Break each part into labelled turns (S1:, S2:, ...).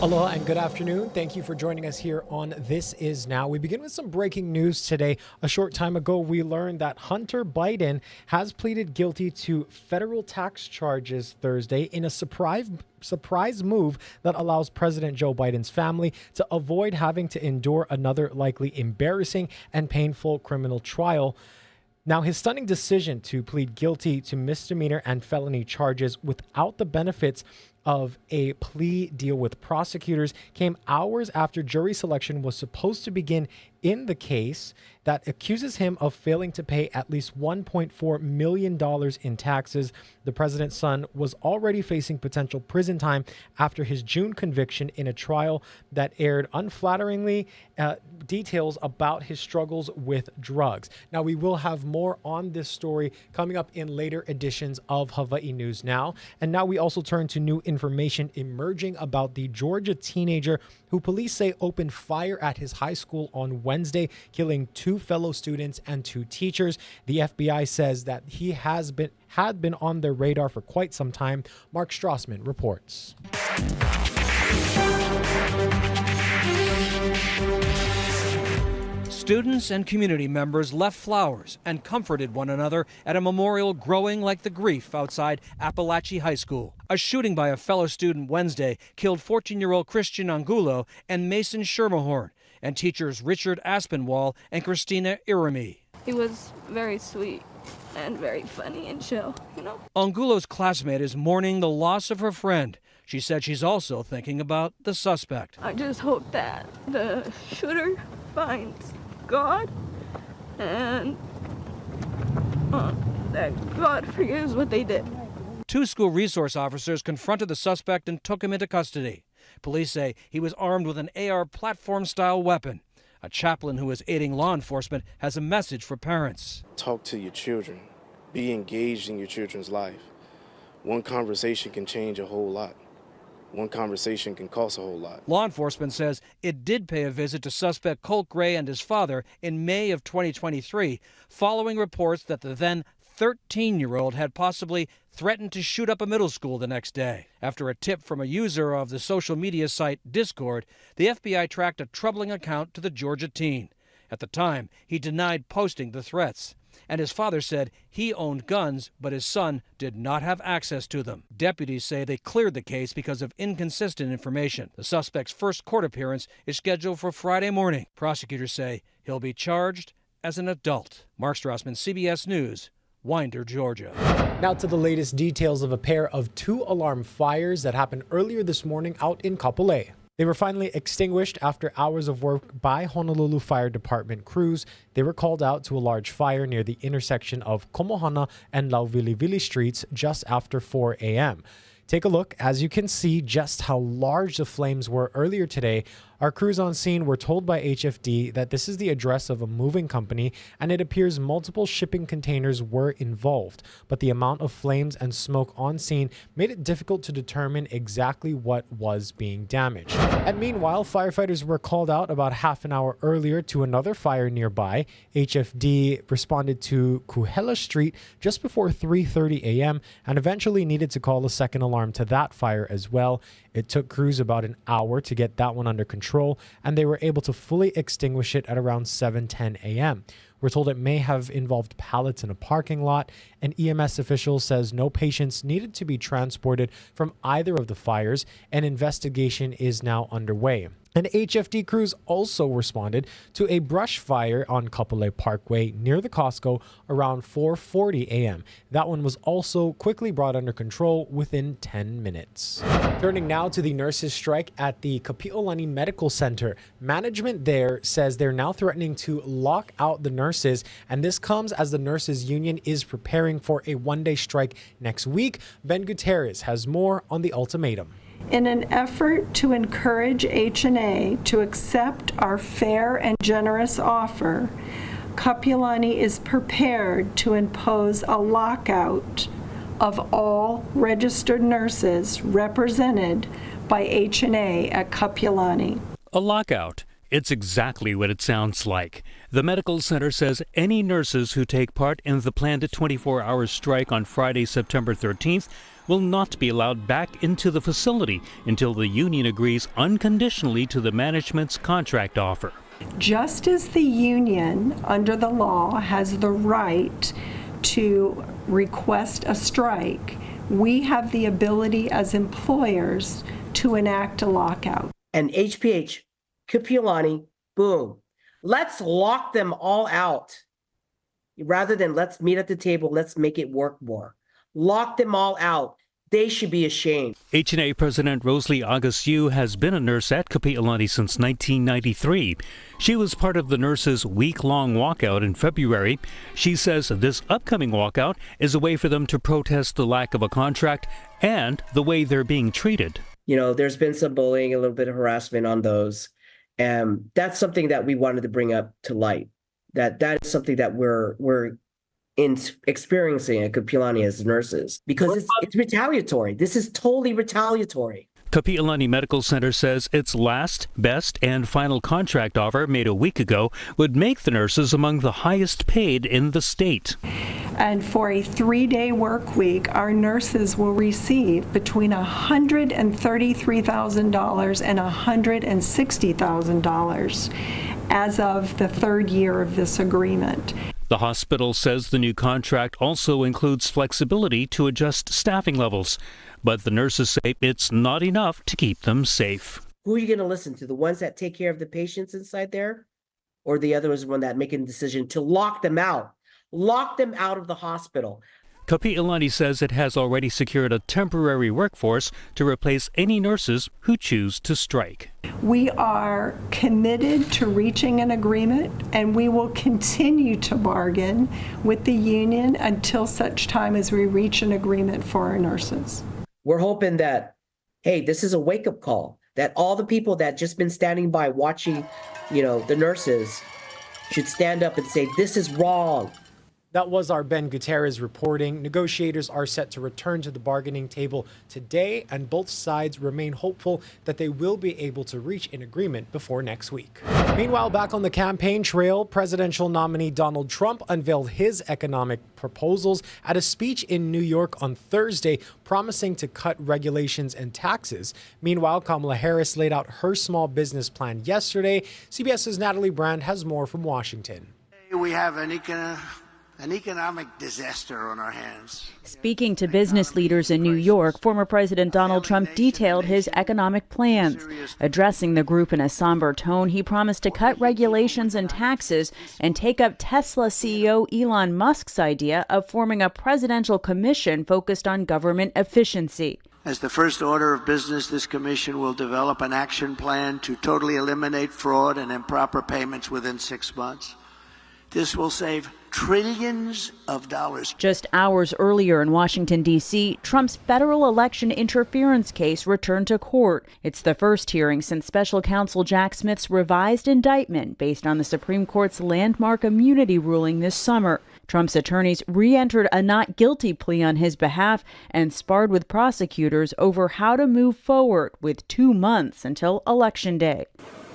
S1: Aloha and good afternoon. Thank you for joining us here on This Is Now. We begin with some breaking news today. A short time ago, we learned that Hunter Biden has pleaded guilty to federal tax charges Thursday in a surprise move that allows President Joe Biden's family to avoid having to endure another likely embarrassing and painful criminal trial. Now, his stunning decision to plead guilty to misdemeanor and felony charges without the benefits of a plea deal with prosecutors came hours after jury selection was supposed to begin in the case that accuses him of failing to pay at least $1.4 million in taxes. The president's son was already facing potential prison time after his June conviction in a trial that aired unflatteringly details about his struggles with drugs. Now, we will have more on this story coming up in later editions of Hawaii News Now. And now we also turn to new information emerging about the Georgia teenager who police say opened fire at his high school on Wednesday, killing 2 fellow students and 2 teachers. The FBI says that he had been on their radar for quite some time. Mark Strassman reports.
S2: Students and community members left flowers and comforted one another at a memorial growing like the grief outside Apalachee High School. A shooting by a fellow student Wednesday killed 14-year-old Christian Angulo and Mason Schermerhorn, and teachers Richard Aspinwall and Christina Irami.
S3: He was very sweet and very funny and chill,
S2: Angulo's classmate is mourning the loss of her friend. She said she's also thinking about the suspect.
S3: I just hope that the shooter finds God and that God forgives what they did.
S2: 2 school resource officers confronted the suspect and took him into custody. Police say he was armed with an AR platform-style weapon. A chaplain who is aiding law enforcement has a message for parents.
S4: Talk to your children. Be engaged in your children's life. One conversation can change a whole lot. One conversation can cost a whole lot.
S2: Law enforcement says it did pay a visit to suspect Colt Gray and his father in May of 2023, following reports that the then 13-year-old had possibly threatened to shoot up a middle school the next day. After a tip from a user of the social media site Discord, the FBI tracked a troubling account to the Georgia teen. At the time, he denied posting the threats, and his father said he owned guns, but his son did not have access to them. Deputies say they cleared the case because of inconsistent information. The suspect's first court appearance is scheduled for Friday morning. Prosecutors say he'll be charged as an adult. Mark Strassman, CBS News, Winder, Georgia.
S1: Now to the latest details of a pair of 2 alarm fires that happened earlier this morning out in Kapolei. They were finally extinguished after hours of work by Honolulu Fire Department crews. They were called out to a large fire near the intersection of Komohana and Lauvilivili streets just after 4 a.m. Take a look as you can see just how large the flames were earlier today. Our crews on scene were told by HFD that this is the address of a moving company, and it appears multiple shipping containers were involved. But the amount of flames and smoke on scene made it difficult to determine exactly what was being damaged. And meanwhile, firefighters were called out about half an hour earlier to another fire nearby. HFD responded to Kuhela Street just before 3:30 a.m. and eventually needed to call a second alarm to that fire as well. It took crews about an hour to get that one under control, and they were able to fully extinguish it at around 7:10 a.m. We're told it may have involved pallets in a parking lot. An EMS official says no patients needed to be transported from either of the fires. An investigation is now underway. And HFD crews also responded to a brush fire on Kapolei Parkway near the Costco around 4:40 a.m. That one was also quickly brought under control within 10 minutes. Turning now to the nurses' strike at the Kapiolani Medical Center. Management there says they're now threatening to lock out the nurses, and this comes as the nurses' union is preparing for a one-day strike next week. Ben Gutierrez has more on the ultimatum.
S5: In an effort to encourage H&A to accept our fair and generous offer, Kapiolani is prepared to impose a lockout of all registered nurses represented by H&A at Kapiolani.
S6: A lockout. It's exactly what it sounds like. The medical center says any nurses who take part in the planned 24-hour strike on Friday, September 13th, will not be allowed back into the facility until the union agrees unconditionally to the management's contract offer.
S5: Just as the union, under the law, has the right to request a strike, we have the ability as employers to enact a lockout.
S7: And HPH, Kapiolani, boom. Let's lock them all out. Rather than let's meet at the table, let's make it work more. Lock them all out. They should be ashamed.
S6: H&A President Rosalie August-Yu has been a nurse at Kapiolani since 1993. She was part of the nurses' week-long walkout in February. She says this upcoming walkout is a way for them to protest the lack of a contract and the way they're being treated.
S7: You know, there's been some bullying, a little bit of harassment on those. And that's something that we wanted to bring up to light. That is something that we're experiencing at Kapiolani as nurses, because it's retaliatory. This is totally retaliatory.
S6: Kapiolani Medical Center says its last, best, and final contract offer made a week ago would make the nurses among the highest paid in the state.
S5: And for a 3-day work week, our nurses will receive between $133,000 and $160,000 as of the 3rd year of this agreement.
S6: The hospital says the new contract also includes flexibility to adjust staffing levels, but the nurses say it's not enough to keep them safe.
S7: Who are you going to listen to? The ones that take care of the patients inside there, or the other one that making a decision to lock them out? Lock them out of the hospital.
S6: Kapiolani says it has already secured a temporary workforce to replace any nurses who choose to strike.
S5: We are committed to reaching an agreement, and we will continue to bargain with the union until such time as we reach an agreement for our nurses.
S7: We're hoping that, hey, this is a wake-up call, that all the people that just been standing by watching, the nurses should stand up and say, this is wrong.
S1: That was our Ben Gutierrez reporting. Negotiators are set to return to the bargaining table today, and both sides remain hopeful that they will be able to reach an agreement before next week. Meanwhile, back on the campaign trail, presidential nominee Donald Trump unveiled his economic proposals at a speech in New York on Thursday, promising to cut regulations and taxes. Meanwhile, Kamala Harris laid out her small business plan yesterday. CBS's Natalie Brand has more from Washington.
S8: We have an economic disaster on our hands.
S9: Speaking to business leaders in New York, former President Donald Trump detailed his economic plans. Addressing the group in a somber tone, he promised to cut regulations and taxes and take up Tesla CEO Elon Musk's idea of forming a presidential commission focused on government efficiency.
S8: As the first order of business, this commission will develop an action plan to totally eliminate fraud and improper payments within 6 months. This will save trillions of dollars.
S9: Just hours earlier in Washington, D.C., Trump's federal election interference case returned to court. It's the first hearing since special counsel Jack Smith's revised indictment based on the Supreme Court's landmark immunity ruling this summer. Trump's attorneys re-entered a not guilty plea on his behalf and sparred with prosecutors over how to move forward with 2 months until Election Day.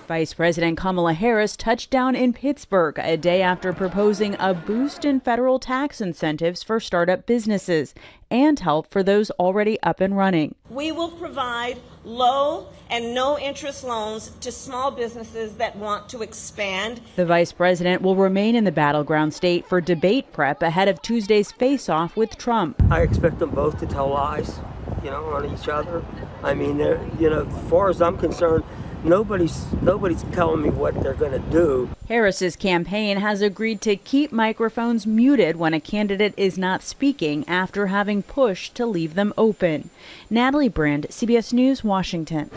S9: Vice President Kamala Harris touched down in Pittsburgh a day after proposing a boost in federal tax incentives for startup businesses and help for those already up and running.
S10: We will provide low and no interest loans to small businesses that want to expand.
S9: The vice president will remain in the battleground state for debate prep ahead of Tuesday's face-off with Trump.
S11: I expect them both to tell lies, on each other. I mean, as far as I'm concerned, Nobody's telling me what they're going to do.
S9: Harris's campaign has agreed to keep microphones muted when a candidate is not speaking after having pushed to leave them open. Natalie Brand, CBS News, Washington.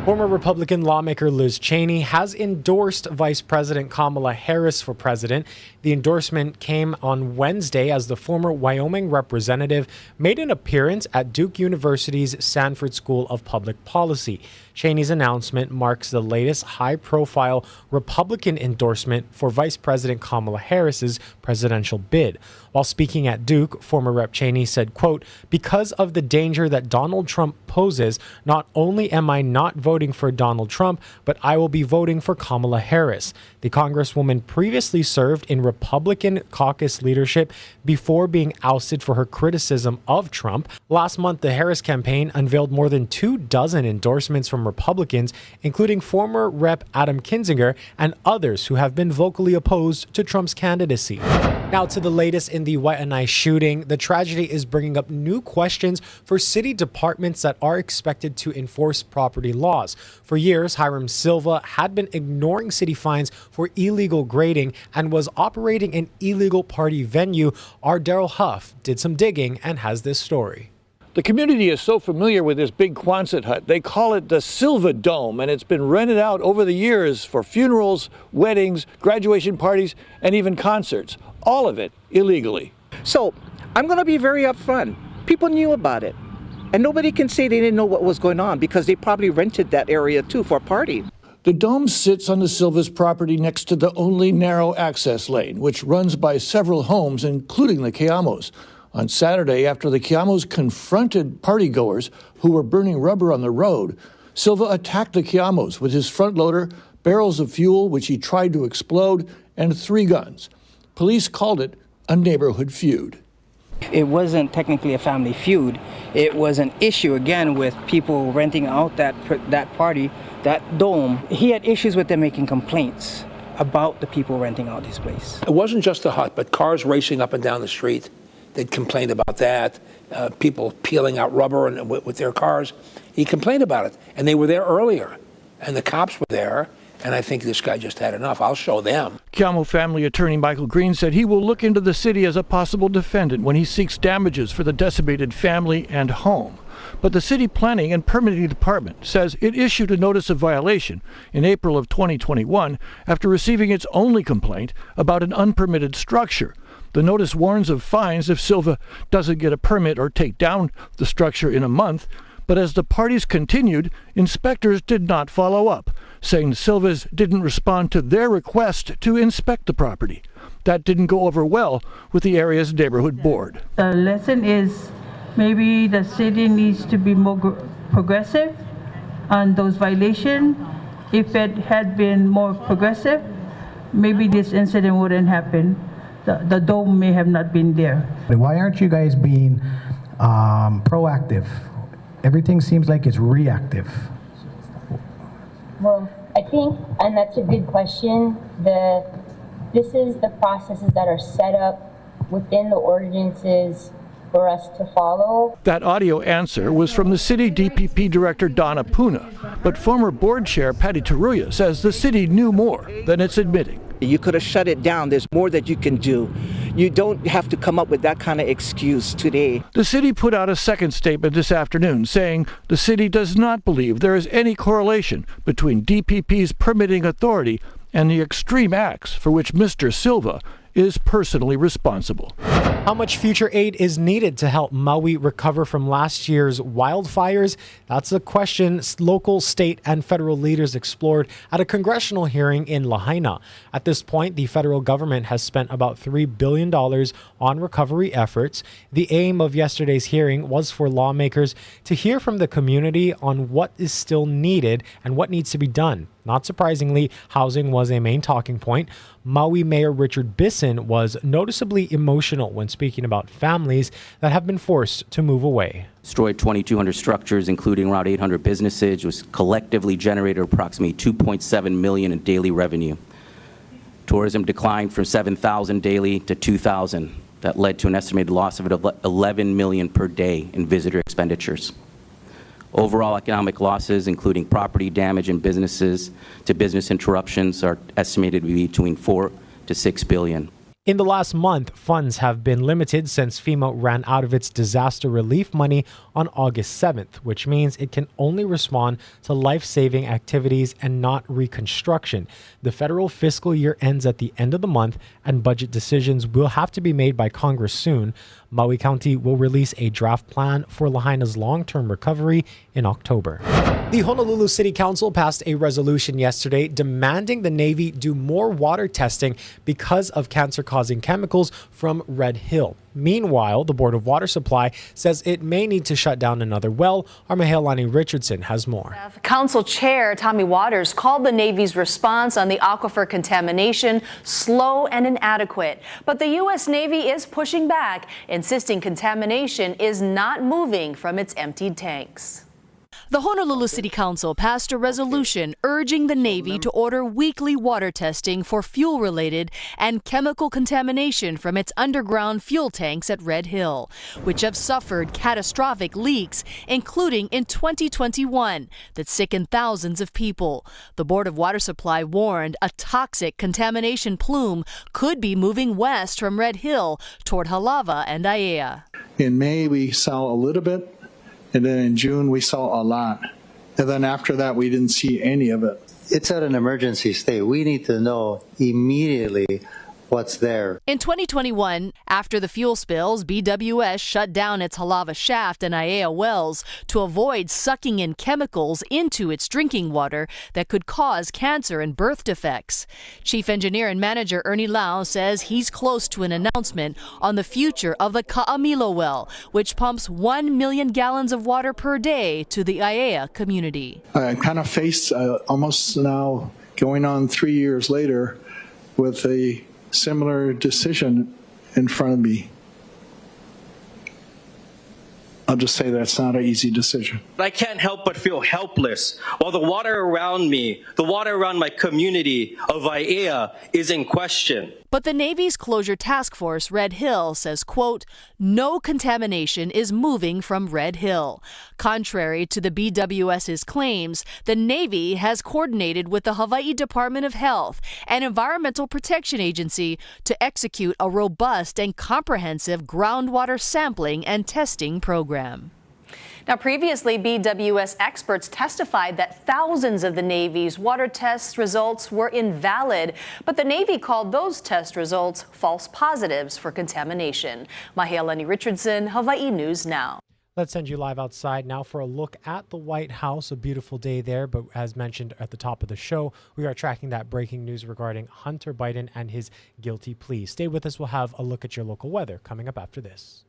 S1: Former Republican lawmaker Liz Cheney has endorsed Vice President Kamala Harris for president. The endorsement came on Wednesday as the former Wyoming representative made an appearance at Duke University's Sanford School of Public Policy. Cheney's announcement marks the latest high-profile Republican endorsement for Vice President Kamala Harris's presidential bid. While speaking at Duke, former Rep. Cheney said, quote, "Because of the danger that Donald Trump poses, not only am I not voting voting for Donald Trump, but I will be voting for Kamala Harris. The Congresswoman previously served in Republican caucus leadership before being ousted for her criticism of Trump. Last month, the Harris campaign unveiled more than 24 endorsements from Republicans, including former Rep. Adam Kinzinger and others who have been vocally opposed to Trump's candidacy. Now to the latest in the Waianae shooting. The tragedy is bringing up new questions for city departments that are expected to enforce property laws. For years, Hiram Silva had been ignoring city fines for illegal grading and was operating an illegal party venue. Our Daryl Huff did some digging and has this story.
S12: The community is so familiar with this big Quonset hut. They call it the Silva Dome, and it's been rented out over the years for funerals, weddings, graduation parties, and even concerts. All of it illegally.
S13: So I'm going to be very upfront. People knew about it, and nobody can say they didn't know what was going on because they probably rented that area too for a party.
S12: The dome sits on the Silva's property next to the only narrow access lane, which runs by several homes, including the Keamos. On Saturday, after the Keamos confronted partygoers who were burning rubber on the road, Silva attacked the Keamos with his front loader, barrels of fuel, which he tried to explode, and 3 guns. Police called it a neighborhood feud.
S14: It wasn't technically a family feud. It was an issue, again, with people renting out that party, that dome. He had issues with them making complaints about the people renting out his place.
S15: It wasn't just the hut, but cars racing up and down the street. They'd complained about that. People peeling out rubber with their cars. He complained about it, and they were there earlier, and the cops were there. And I think this guy just had enough. I'll show them.
S12: Keamo family attorney Michael Green said he will look into the city as a possible defendant when he seeks damages for the decimated family and home. But the city planning and permitting department says it issued a notice of violation in April of 2021 after receiving its only complaint about an unpermitted structure. The notice warns of fines if Silva doesn't get a permit or take down the structure in a month. But as the parties continued, inspectors did not follow up, saying the Silvas didn't respond to their request to inspect the property. That didn't go over well with the area's neighborhood board.
S16: The lesson is maybe the city needs to be more progressive on those violations. If it had been more progressive, maybe this incident wouldn't happen. The dome may have not been there.
S17: Why aren't you guys being proactive? Everything seems like it's reactive.
S18: Well, I think, and that's a good question, this is the processes that are set up within the ordinances for us to follow.
S12: That audio answer was from the city DPP director Donna Puna, but former board chair Patty Taruya says the city knew more than it's admitting.
S13: You could have shut it down. There's more that you can do. You don't have to come up with that kind of excuse today.
S12: The city put out a second statement this afternoon saying the city does not believe there is any correlation between DPP's permitting authority and the extreme acts for which Mr. Silva is personally responsible.
S1: How much future aid is needed to help Maui recover from last year's wildfires? That's a question local, state, and federal leaders explored at a congressional hearing in Lahaina. At this point, the federal government has spent about $3 billion on recovery efforts. The aim of yesterday's hearing was for lawmakers to hear from the community on what is still needed and what needs to be done. Not surprisingly, housing was a main talking point. Maui Mayor Richard Bisson was noticeably emotional when speaking about families that have been forced to move away.
S19: Destroyed 2,200 structures, including around 800 businesses, was collectively generated approximately $2.7 million in daily revenue. Tourism declined from 7,000 daily to 2,000. That led to an estimated loss of $11 million per day in visitor expenditures. Overall economic losses, including property damage and business interruptions, are estimated to be between $4 to $6 billion.
S1: In the last month, funds have been limited since FEMA ran out of its disaster relief money on August 7th, which means it can only respond to life-saving activities and not reconstruction. The federal fiscal year ends at the end of the month, and budget decisions will have to be made by Congress soon. Maui County will release a draft plan for Lahaina's long-term recovery in October. The Honolulu City Council passed a resolution yesterday demanding the Navy do more water testing because of cancer-causing chemicals from Red Hill. Meanwhile, the Board of Water Supply says it may need to shut down another well. Our Kapiolani Richardson has more.
S20: Council Chair Tommy Waters called the Navy's response on the aquifer contamination slow and inadequate. But the U.S. Navy is pushing back, insisting contamination is not moving from its emptied tanks.
S21: The Honolulu City Council passed a resolution urging the Navy to order weekly water testing for fuel-related and chemical contamination from its underground fuel tanks at Red Hill, which have suffered catastrophic leaks, including in 2021, that sickened thousands of people. The Board of Water Supply warned a toxic contamination plume could be moving west from Red Hill toward Halawa and Aiea.
S22: In May, we saw a little bit. And then in June, we saw a lot. And then after that, we didn't see any of it.
S23: It's at an emergency state. We need to know immediately what's there.
S21: In 2021, after the fuel spills, BWS shut down its Halawa shaft and Aiea wells to avoid sucking in chemicals into its drinking water that could cause cancer and birth defects. Chief Engineer and Manager Ernie Lau says he's close to an announcement on the future of the Ka'amilo well, which pumps 1 million gallons of water per day to the Aiea community.
S22: I kind of faced almost now going on 3 years later with a similar decision in front of me. I'll just say that's not an easy decision.
S24: I can't help but feel helpless while the water around me, the water around my community of Aiea is in question.
S21: But the Navy's closure task force, Red Hill, says, quote, no contamination is moving from Red Hill. Contrary to the BWS's claims, the Navy has coordinated with the Hawaii Department of Health and Environmental Protection Agency to execute a robust and comprehensive groundwater sampling and testing program.
S20: Now, previously, BWS experts testified that thousands of the Navy's water test results were invalid, but the Navy called those test results false positives for contamination. Kapiolani Richardson, Hawaii News Now.
S1: Let's send you live outside now for a look at the White House. A beautiful day there, but as mentioned at the top of the show, we are tracking that breaking news regarding Hunter Biden and his guilty plea. Stay with us. We'll have a look at your local weather coming up after this.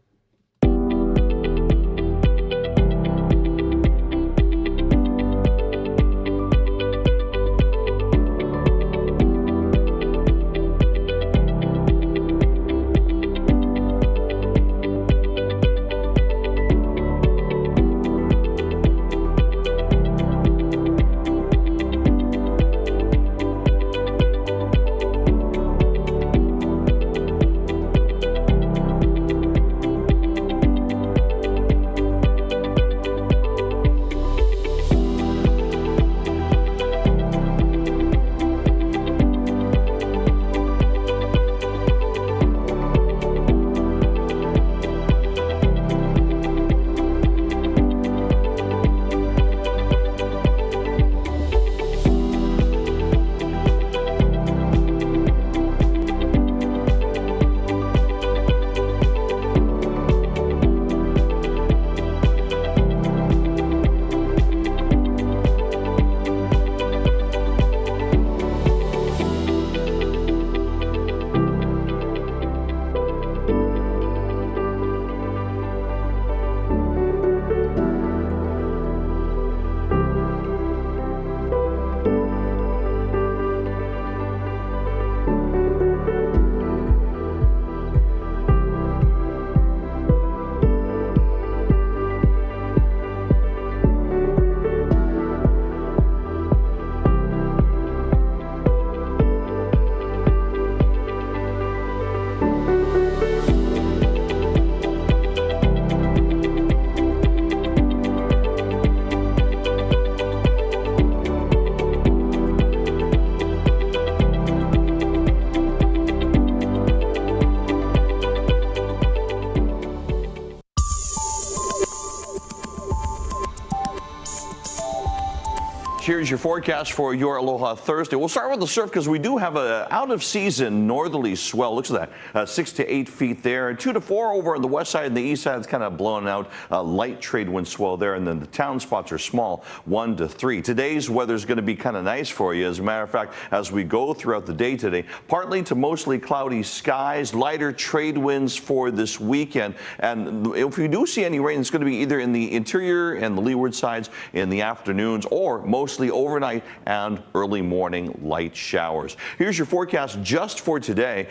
S2: here's your forecast for your Aloha Thursday. We'll start with the surf because we do have a out-of-season northerly swell. Looks at that, 6 to 8 feet there, and 2 to 4 over on the west side and the east side. It's kind of blowing out light trade wind swell there, and then the town spots are small, 1 to 3. Today's weather is going to be kind of nice for you. As a matter of fact, as we go throughout the day today, partly to mostly cloudy skies, lighter trade winds for this weekend, and if you do see any rain, it's going to be either in the interior and the leeward sides in the afternoons, or mostly overnight and early morning light showers. Here's your forecast just for today.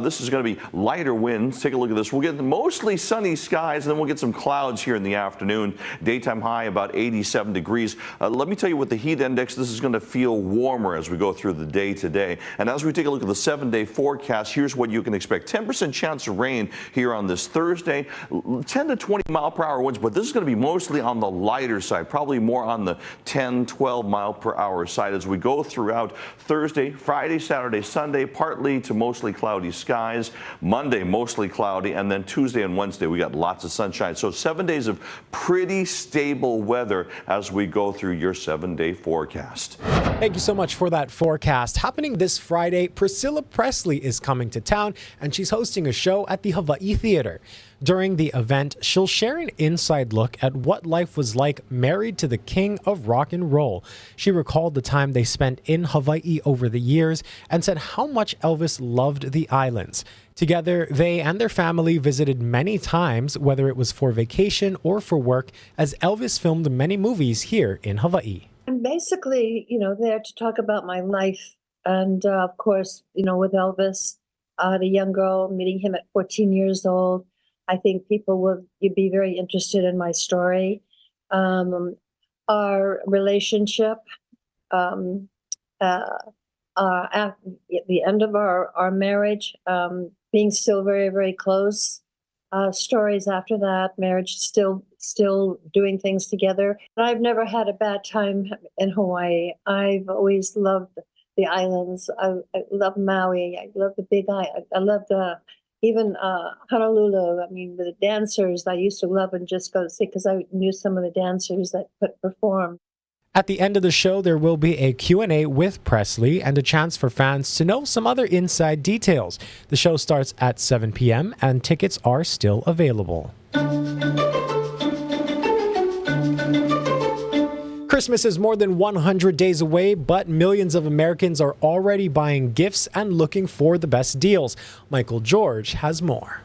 S2: This is going to be lighter winds. Take a look at this. We'll get mostly sunny skies, and then we'll get some clouds here in the afternoon. Daytime high about 87 degrees. Let me tell you, with the heat index, this is going to feel warmer as we go through the day today. And as we take a look at the 7-day forecast, here's what you can expect. 10% chance of rain here on this Thursday. 10 to 20 mile per hour winds, but this is going to be mostly on the lighter side, probably more on the 10, 12 mile per hour side as we go throughout Thursday, Friday, Saturday, Sunday, partly to mostly cloudy skies. Monday, mostly cloudy, and then Tuesday and Wednesday, we got lots of sunshine. So 7 days of pretty stable weather as we go through your 7-day forecast.
S1: Thank you so much for that forecast. Happening this Friday, Priscilla Presley is coming to town, and she's hosting a show at the Hawaii Theater. During the event, she'll share an inside look at what life was like married to the king of rock and roll. She recalled the time they spent in Hawaii over the years and said how much Elvis loved the islands. Together, they and their family visited many times, whether it was for vacation or for work, as Elvis filmed many movies here in Hawaii.
S3: I'm basically, there to talk about my life. And of course, with Elvis, the young girl, meeting him at 14 years old. I think people would be very interested in my story. Our relationship, at the end of our marriage, being still very, very close. Stories after that, marriage, still doing things together. But I've never had a bad time in Hawaii. I've always loved the islands. I love Maui. I love the Big Island. I love even Honolulu. I mean, the dancers I used to love and just go to see because I knew some of the dancers that perform.
S1: At the end of the show, there will be a Q&A with Presley and a chance for fans to know some other inside details. The show starts at 7 p.m. and tickets are still available. Christmas is more than 100 days away, but millions of Americans are already buying gifts and looking for the best deals. Michael George has more.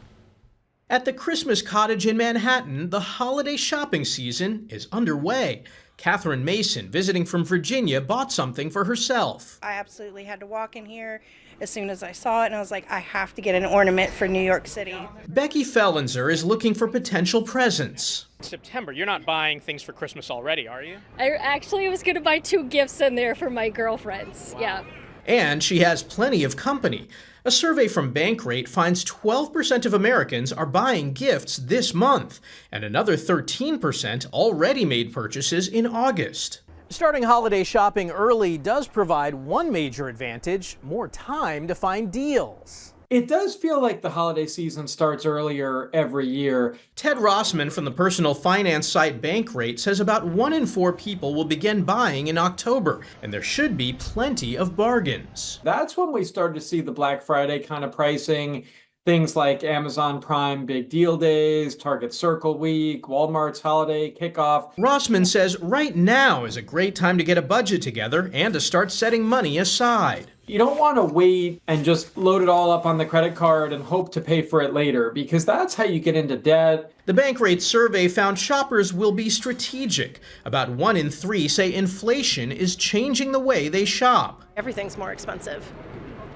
S4: At the Christmas Cottage in Manhattan, the holiday shopping season is underway. Catherine Mason, visiting from Virginia, bought something for herself.
S6: I absolutely had to walk in here as soon as I saw it, and I was like, I have to get an ornament for New York City.
S4: Becky Fellenzer is looking for potential presents.
S25: September, you're not buying things for Christmas already, are you?
S26: I actually was going to buy 2 gifts in there for my girlfriends. Wow. Yeah.
S4: And she has plenty of company. A survey from Bankrate finds 12% of Americans are buying gifts this month, and another 13% already made purchases in August.
S27: Starting holiday shopping early does provide one major advantage: more time to find deals.
S28: It does feel like the holiday season starts earlier every year.
S4: Ted Rossman from the personal finance site Bankrate says about 1 in 4 people will begin buying in October, and there should be plenty of bargains.
S28: That's when we start to see the Black Friday kind of pricing. Things like Amazon Prime Big Deal Days, Target Circle Week, Walmart's Holiday Kickoff.
S4: Rossman says right now is a great time to get a budget together and to start setting money aside.
S28: You don't want to wait and just load it all up on the credit card and hope to pay for it later, because that's how you get into debt.
S4: The Bankrate survey found shoppers will be strategic. About 1 in 3 say inflation is changing the way they shop.
S26: Everything's more expensive,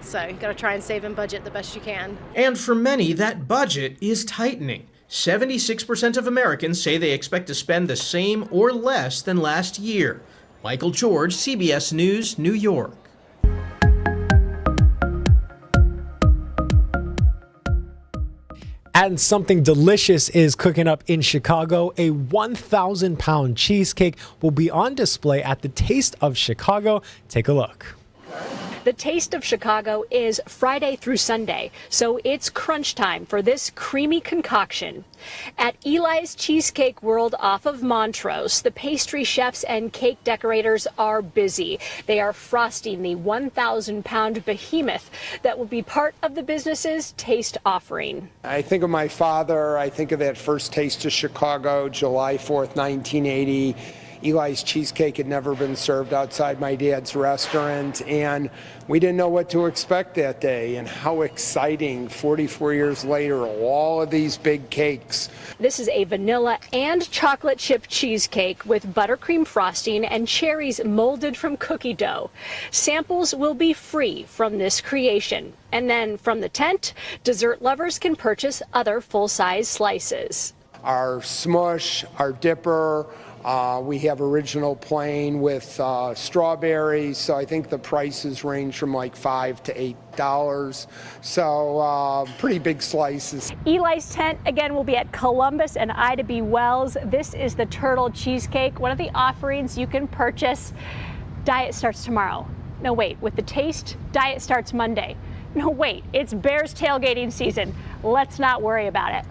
S26: so you got to try and save and budget the best you can.
S4: And for many, that budget is tightening. 76% of Americans say they expect to spend the same or less than last year. Michael George, CBS News, New York.
S1: And something delicious is cooking up in Chicago. A 1,000-pound cheesecake will be on display at the Taste of Chicago. Take a look.
S5: The Taste of Chicago is Friday through Sunday, so it's crunch time for this creamy concoction. At Eli's Cheesecake World off of Montrose, the pastry chefs and cake decorators are busy. They are frosting the 1,000-pound behemoth that will be part of the business's taste offering.
S7: I think of my father. I think of that first Taste of Chicago, July 4th, 1980. Eli's Cheesecake had never been served outside my dad's restaurant, and we didn't know what to expect that day. And how exciting, 44 years later, all of these big cakes.
S5: This is a vanilla and chocolate chip cheesecake with buttercream frosting and cherries molded from cookie dough. Samples will be free from this creation. And then from the tent, dessert lovers can purchase other full-size slices.
S7: Our smush, our dipper, we have original plain with strawberries, so I think the prices range from like $5 to $8. So pretty big slices.
S5: Eli's tent, again, will be at Columbus and Ida B. Wells. This is the turtle cheesecake, one of the offerings you can purchase. Diet starts tomorrow. No, wait, with the taste, diet starts Monday. No, wait, it's Bears tailgating season. Let's not worry about it.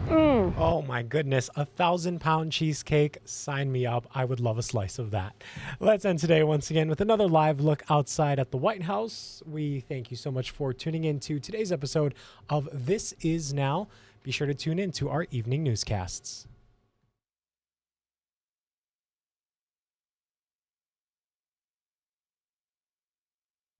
S1: Oh my goodness, 1,000-pound cheesecake. Sign me up. I would love a slice of that. Let's end today once again with another live look outside at the White House. We thank you so much for tuning in to today's episode of This Is Now. Be sure to tune in to our evening newscasts.